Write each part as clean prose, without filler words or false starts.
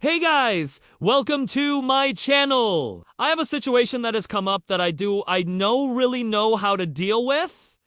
Hey guys, welcome to my channel. I have a situation that has come up that I really know how to deal with,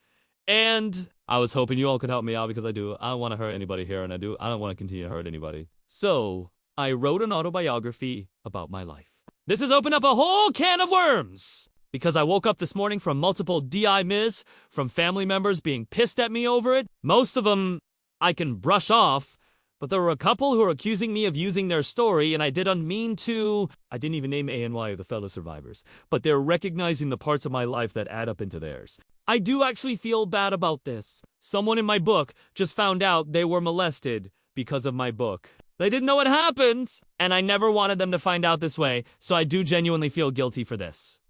and I was hoping you all could help me out because I don't want to hurt anybody here, and I don't want to continue to hurt anybody. So, I wrote an autobiography about my life. This has opened up a whole can of worms! Because I woke up this morning from multiple DIMs, from family members being pissed at me over it. Most of them I can brush off, but there were a couple who are accusing me of using their story, and I didn't even name ANY or the fellow survivors, but they're recognizing the parts of my life that add up into theirs. I do actually feel bad about this. Someone in my book just found out they were molested because of my book. They didn't know what happened, and I never wanted them to find out this way, so I do genuinely feel guilty for this.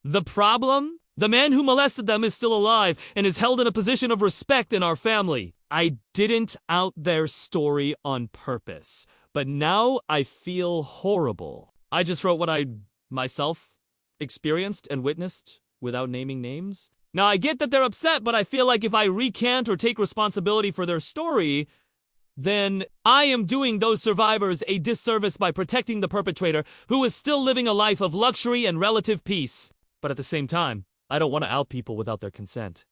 The problem? The man who molested them is still alive and is held in a position of respect in our family. I didn't out their story on purpose, but now I feel horrible. I just wrote what I myself experienced and witnessed without naming names. Now I get that they're upset, but I feel like if I recant or take responsibility for their story, then I am doing those survivors a disservice by protecting the perpetrator who is still living a life of luxury and relative peace. But at the same time, I don't want to out people without their consent.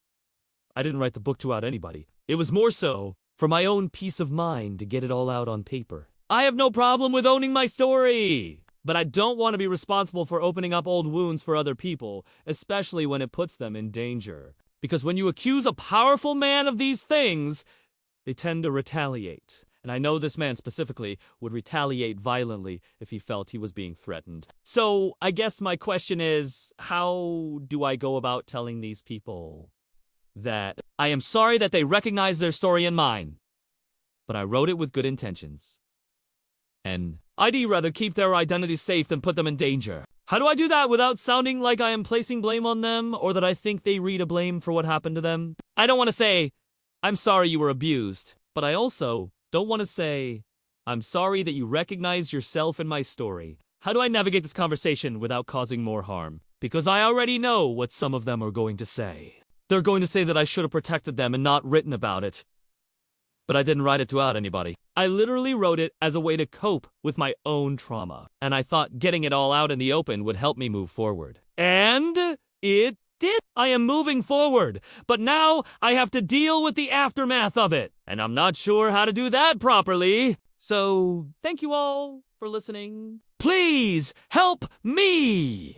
I didn't write the book to out anybody. It was more so for my own peace of mind to get it all out on paper. I have no problem with owning my story, but I don't want to be responsible for opening up old wounds for other people, especially when it puts them in danger. Because when you accuse a powerful man of these things, they tend to retaliate. And I know this man specifically would retaliate violently if he felt he was being threatened. So I guess my question is, how do I go about telling these people that I am sorry that they recognize their story and mine, but I wrote it with good intentions, and I'd rather keep their identity safe than put them in danger? How do I do that without sounding like I am placing blame on them, or that I think they read a blame for what happened to them? I don't want to say, I'm sorry you were abused, but I also don't want to say, I'm sorry that you recognize yourself in my story. How do I navigate this conversation without causing more harm? Because I already know what some of them are going to say. They're going to say that I should have protected them and not written about it. But I didn't write it to out anybody. I literally wrote it as a way to cope with my own trauma. And I thought getting it all out in the open would help me move forward. And it did. I am moving forward. But now I have to deal with the aftermath of it. And I'm not sure how to do that properly. So thank you all for listening. Please help me!